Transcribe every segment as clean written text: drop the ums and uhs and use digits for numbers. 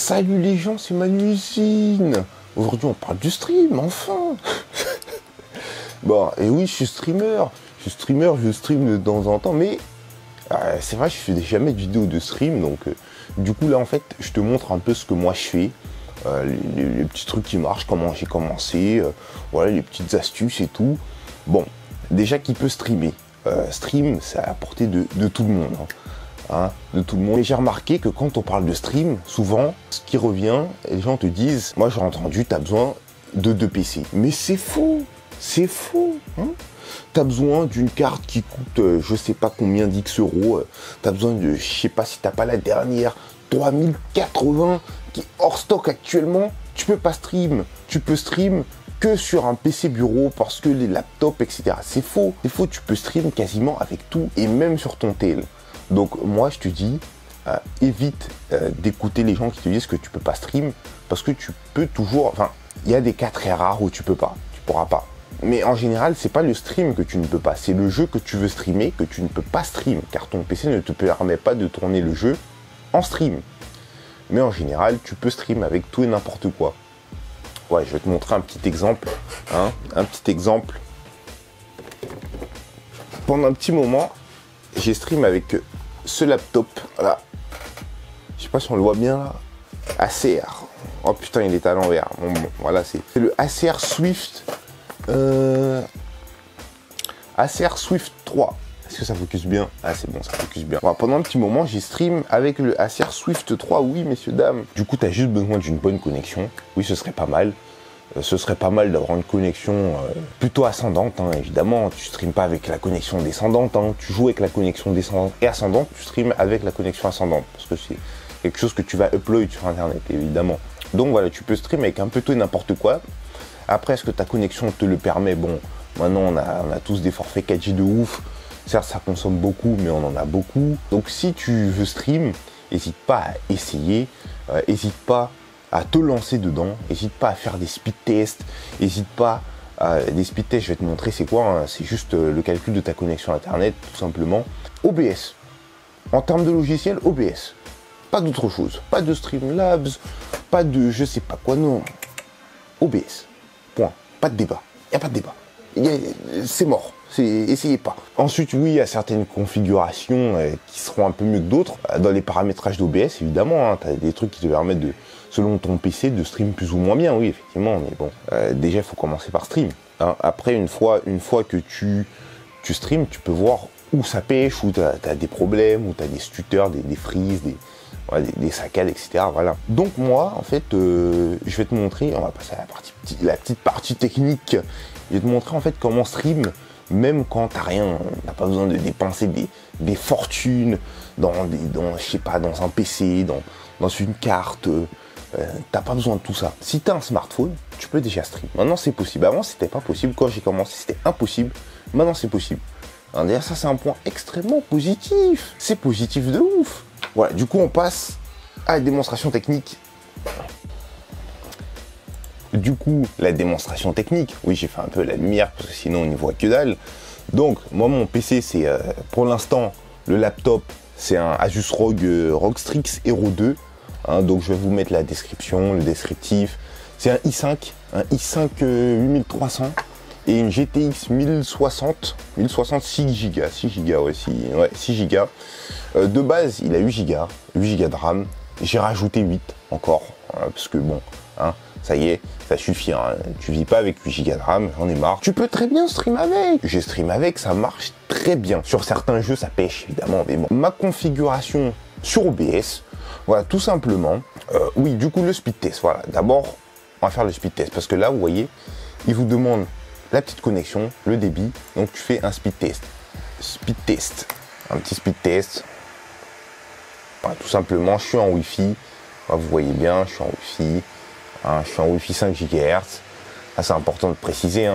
Salut les gens, c'est Manusine. Aujourd'hui on parle du stream, enfin. Bon, et oui, je suis streamer, je stream de temps en temps, mais c'est vrai, je fais jamais de vidéos de stream, donc du coup là en fait, je te montre un peu ce que moi je fais, les petits trucs qui marchent, comment j'ai commencé, voilà, les petites astuces et tout. Bon, déjà qui peut streamer, stream, c'est à la portée de tout le monde. De tout le monde. Et j'ai remarqué que quand on parle de stream, souvent, ce qui revient, les gens te disent, moi j'ai entendu, t'as besoin de 2 PC. Mais c'est faux, c'est faux. T'as besoin d'une carte qui coûte, je sais pas combien d'X euros. T'as besoin de, je sais pas si t'as pas la dernière, 3080 qui est hors stock actuellement. Tu peux pas stream, tu peux stream que sur un PC bureau parce que les laptops, etc. C'est faux, tu peux stream quasiment avec tout et même sur ton tel. Donc moi je te dis, évite d'écouter les gens qui te disent que tu peux pas stream, parce que tu peux toujours, enfin, il y a des cas très rares où tu pourras pas. Mais en général, c'est pas le stream que tu ne peux pas, c'est le jeu que tu veux streamer que tu ne peux pas stream, car ton PC ne te permet pas de tourner le jeu en stream. Mais en général, tu peux stream avec tout et n'importe quoi. Ouais, je vais te montrer un petit exemple, un petit exemple. Pendant un petit moment, j'ai stream avec ce laptop, voilà. Je sais pas si on le voit bien là. ACR. Oh putain, il est à l'envers. Bon, voilà, c'est le ACR Swift. ACR Swift 3. Est-ce que ça focus bien? Ah, c'est bon, ça focus bien. Voilà, pendant un petit moment, j'ai stream avec le ACR Swift 3. Oui, messieurs, dames. Du coup, tu as juste besoin d'une bonne connexion. Oui, ce serait pas mal. Ce serait pas mal d'avoir une connexion plutôt ascendante, évidemment. Tu streames pas avec la connexion descendante, tu joues avec la connexion descendante et ascendante, tu streames avec la connexion ascendante, parce que c'est quelque chose que tu vas upload sur internet, évidemment. Donc voilà, tu peux stream avec un peu tout et n'importe quoi. Après, est-ce que ta connexion te le permet? Bon, maintenant on a tous des forfaits 4G de ouf. Certes, ça consomme beaucoup, mais on en a beaucoup. Donc si tu veux stream, n'hésite pas à essayer, n'hésite pas à te lancer dedans, n'hésite pas à faire des speed tests, n'hésite pas à des speed tests, je vais te montrer c'est quoi, c'est juste le calcul de ta connexion internet, tout simplement. OBS, en termes de logiciel, OBS, pas d'autre chose, pas de Streamlabs, pas de je sais pas quoi, non, OBS, point, pas de débat, il n'y a pas de débat, c'est mort. Essayez pas. Ensuite, oui, il y a certaines configurations qui seront un peu mieux que d'autres. Dans les paramétrages d'OBS, évidemment, tu as des trucs qui te permettent, selon ton PC, de stream plus ou moins bien. Oui, effectivement, mais bon, déjà, il faut commencer par stream. Après, une fois que tu stream, tu peux voir où ça pêche, où tu as des problèmes, où tu as des stutters, des freezes, des saccades, etc. Voilà. Donc moi, en fait, je vais te montrer, on va passer à la petite partie technique. Je vais te montrer, en fait, comment stream, même quand t'as rien, t'as pas besoin de dépenser des fortunes je sais pas, dans un PC, dans une carte, t'as pas besoin de tout ça. Si t'as un smartphone, tu peux déjà stream. Maintenant c'est possible. Avant c'était pas possible, quand j'ai commencé c'était impossible. Maintenant c'est possible. D'ailleurs ça c'est un point extrêmement positif. C'est positif de ouf. Voilà, du coup on passe à la démonstration technique. Du coup, la démonstration technique, oui, j'ai fait un peu la lumière parce que sinon on n'y voit que dalle. Donc, moi, mon PC, c'est pour l'instant, le laptop, c'est un Asus ROG Strix Hero 2. Donc, je vais vous mettre la description, le descriptif. C'est un i5 8300 et une GTX 1060 6 Go. 6 Go, ouais, 6 Go. De base, il a 8 Go de RAM. J'ai rajouté 8 encore, parce que bon, ça y est, ça suffit, tu vis pas avec 8 Go de RAM, j'en ai marre. Tu peux très bien stream avec. J'ai stream avec, ça marche très bien. Sur certains jeux, ça pêche évidemment, mais bon. Ma configuration sur OBS, voilà, tout simplement. Oui, du coup, le speed test, voilà. D'abord, on va faire le speed test, parce que là, vous voyez, il vous demande la petite connexion, le débit, donc tu fais un speed test. Speed test, un petit speed test. Voilà, tout simplement, je suis en Wi-Fi. Voilà, vous voyez bien, je suis en Wi-Fi. Je suis en Wi-Fi 5 GHz. C'est important de préciser.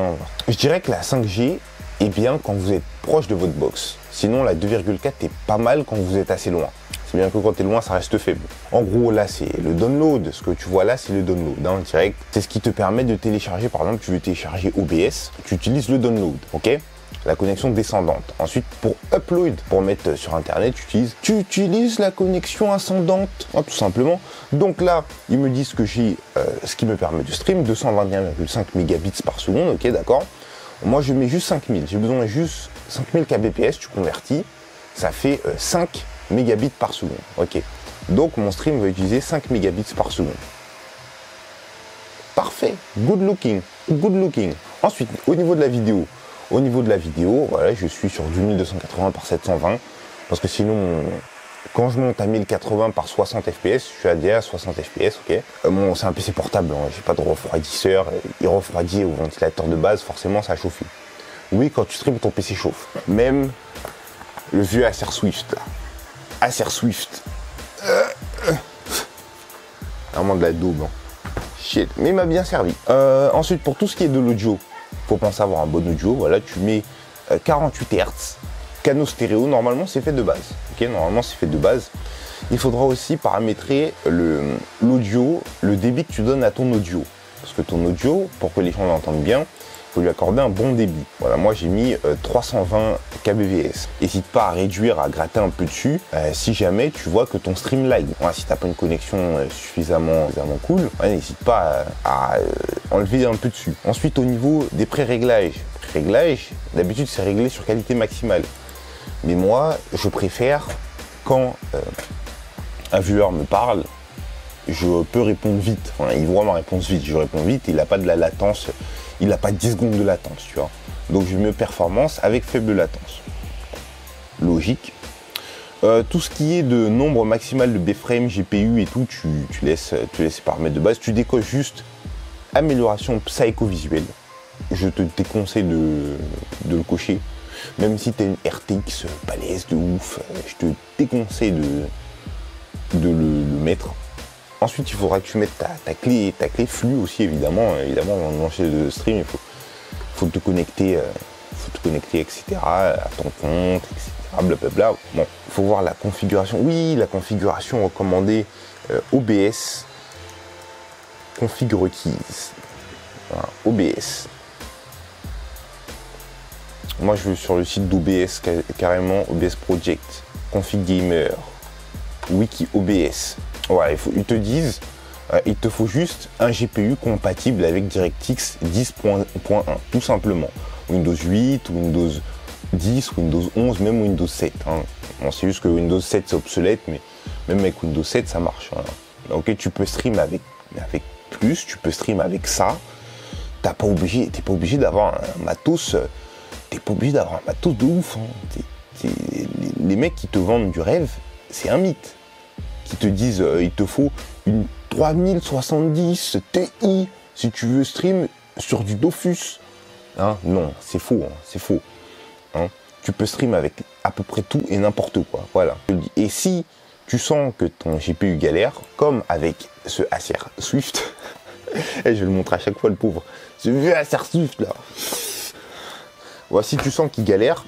Je dirais que la 5G est bien quand vous êtes proche de votre box. Sinon, la 2,4 est pas mal quand vous êtes assez loin. C'est bien que quand tu es loin, ça reste faible. En gros, là, c'est le download. Ce que tu vois là, c'est le download direct. C'est ce qui te permet de télécharger. Par exemple, tu veux télécharger OBS, tu utilises le download. Ok. la connexion descendante. Ensuite, pour upload, pour mettre sur internet, tu utilises la connexion ascendante, hein, tout simplement. Donc là, ils me disent que j'ai ce qui me permet de stream 221,5 mégabits par seconde, ok, d'accord. Moi, je mets juste 5000, j'ai besoin de juste 5000 kbps, tu convertis, ça fait 5 mégabits par seconde, ok. Donc mon stream va utiliser 5 mégabits par seconde. Parfait, good looking, good looking. Ensuite, au niveau de la vidéo, voilà, je suis sur du 1280 par 720, parce que sinon, quand je monte à 1080 par 60 fps, je suis déjà à 60 fps, ok. Bon, c'est un PC portable, hein, j'ai pas de refroidisseur, il refroidit au ventilateur de base, forcément ça chauffe. Oui, quand tu streams, ton PC chauffe. Même le vieux Acer Swift, là. Acer Swift. Vraiment de la daube, hein. Shit, mais il m'a bien servi. Ensuite, pour tout ce qui est de l'audio, faut penser à avoir un bon audio. Voilà, tu mets 48 Hz, canaux stéréo. Normalement, c'est fait de base. Ok, normalement, c'est fait de base. Il faudra aussi paramétrer l'audio, le débit que tu donnes à ton audio. Parce que ton audio, pour que les gens l'entendent bien, il faut lui accorder un bon débit. Voilà, moi j'ai mis 320 kbps. N'hésite pas à réduire, à gratter un peu dessus si jamais tu vois que ton stream lag. Voilà, si tu n'as pas une connexion suffisamment cool, n'hésite pas à enlever un peu dessus. Ensuite, au niveau des pré-réglages, d'habitude c'est réglé sur qualité maximale. Mais moi, je préfère quand un viewer me parle, je peux répondre vite. Enfin, il voit ma réponse vite, je réponds vite, il n'a pas de la latence. Il n'a pas 10 secondes de latence, tu vois. Donc je mets performance avec faible latence. Logique. Tout ce qui est de nombre maximal de B-frame, GPU et tout, tu laisses les paramètres de base. Tu décoches juste amélioration psycho-visuelle. Je te déconseille de le cocher. Même si tu as une RTX balèze de ouf, je te déconseille de le mettre. Ensuite, il faudra que tu mettes ta clé flux aussi, évidemment. Évidemment, avant de lancer le stream, il faut te connecter, etc. à ton compte, etc. Blablabla. Bon, il faut voir la configuration. Oui, la configuration recommandée OBS. Config requise. Voilà, OBS. Moi, je vais sur le site d'OBS carrément, OBS Project, Config Gamer, Wiki OBS. Voilà, ils te disent, il te faut juste un GPU compatible avec DirectX 10.1, tout simplement. Windows 8, Windows 10, Windows 11, même Windows 7. Hein. Bon, c'est juste que Windows 7 c'est obsolète, mais même avec Windows 7 ça marche. Hein. Ok, tu peux stream avec plus, tu peux stream avec ça. T'es pas obligé d'avoir un matos. T'es pas obligé d'avoir un matos de ouf. Hein. Les mecs qui te vendent du rêve, c'est un mythe. Qui te disent il te faut une 3070 Ti si tu veux stream sur du Dofus. Hein, non, c'est faux, hein, c'est faux. Hein. Tu peux stream avec à peu près tout et n'importe quoi. Voilà. Et si tu sens que ton GPU galère, comme avec ce Acer Swift, et je vais le montrer à chaque fois le pauvre, ce vieux Acer Swift là. Voilà, si tu sens qu'il galère,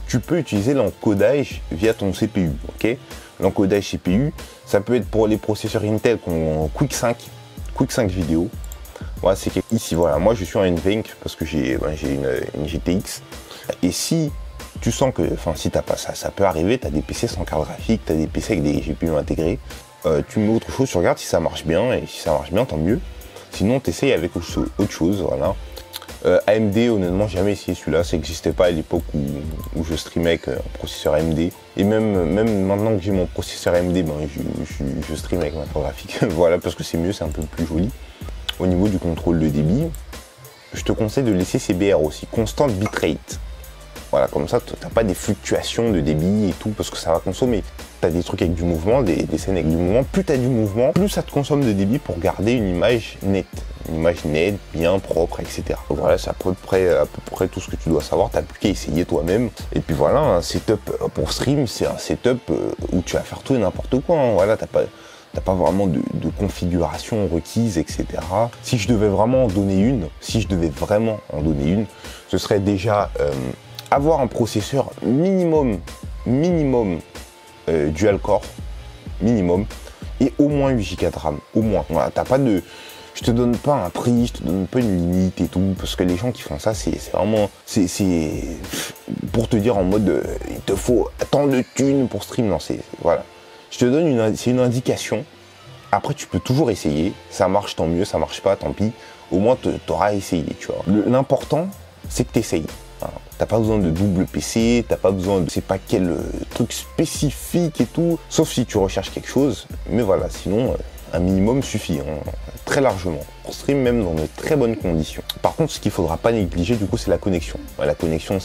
tu peux utiliser l'encodage via ton CPU, ok? L'encodage CPU, ça peut être pour les processeurs Intel qui ont Quick 5 vidéo. Voilà, c'est ici, voilà, moi je suis en NVENC parce que j'ai une GTX. Et si tu sens que, enfin si t'as pas ça, ça peut arriver, tu as des PC sans carte graphique, tu as des PC avec des GPU intégrés, tu mets autre chose, tu regardes si ça marche bien, et si ça marche bien, tant mieux. Sinon, tu essayes avec autre chose, voilà. AMD, honnêtement, jamais essayé celui-là, ça n'existait pas à l'époque où je streamais avec un processeur AMD. Et même maintenant que j'ai mon processeur AMD, ben, je stream avec ma carte graphique. Voilà, parce que c'est mieux, c'est un peu plus joli. Au niveau du contrôle de débit, je te conseille de laisser CBR aussi, constant bitrate. Voilà, comme ça, tu n'as pas des fluctuations de débit et tout, parce que ça va consommer. Tu as des trucs avec du mouvement, des scènes avec du mouvement. Plus tu as du mouvement, plus ça te consomme de débit pour garder une image nette. Une image nette, bien propre, etc. Donc voilà, c'est à peu près tout ce que tu dois savoir. Tu n'as plus qu'à essayer toi-même. Et puis voilà, un setup pour stream, c'est un setup où tu vas faire tout et n'importe quoi. Hein. Voilà, t'as pas vraiment de configuration requise, etc. Si je devais vraiment en donner une, ce serait déjà avoir un processeur minimum dual core, minimum, et au moins 8 Go de RAM, au moins. Voilà, t'as pas de Je te donne pas un prix, je te donne pas une limite et tout, parce que les gens qui font ça, c'est vraiment, c'est pour te dire en mode, il te faut tant de thunes pour stream. Non, voilà. Je te donne c'est une indication. Après, tu peux toujours essayer. Ça marche, tant mieux. Ça marche pas, tant pis. Au moins, t'auras essayé, tu vois. L'important, c'est que t'essayes. T'as pas besoin de double PC, t'as pas besoin de, c'est pas quel truc spécifique et tout, sauf si tu recherches quelque chose. Mais voilà, sinon, un minimum suffit, hein, très largement. Pour stream même dans de très bonnes conditions. Par contre, ce qu'il faudra pas négliger, du coup, c'est la connexion. La connexion,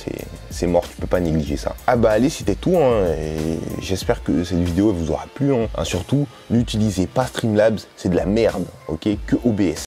c'est mort, tu peux pas négliger ça. Ah bah allez, c'était tout, hein, et j'espère que cette vidéo vous aura plu. Hein. Surtout, n'utilisez pas Streamlabs, c'est de la merde, ok, que OBS.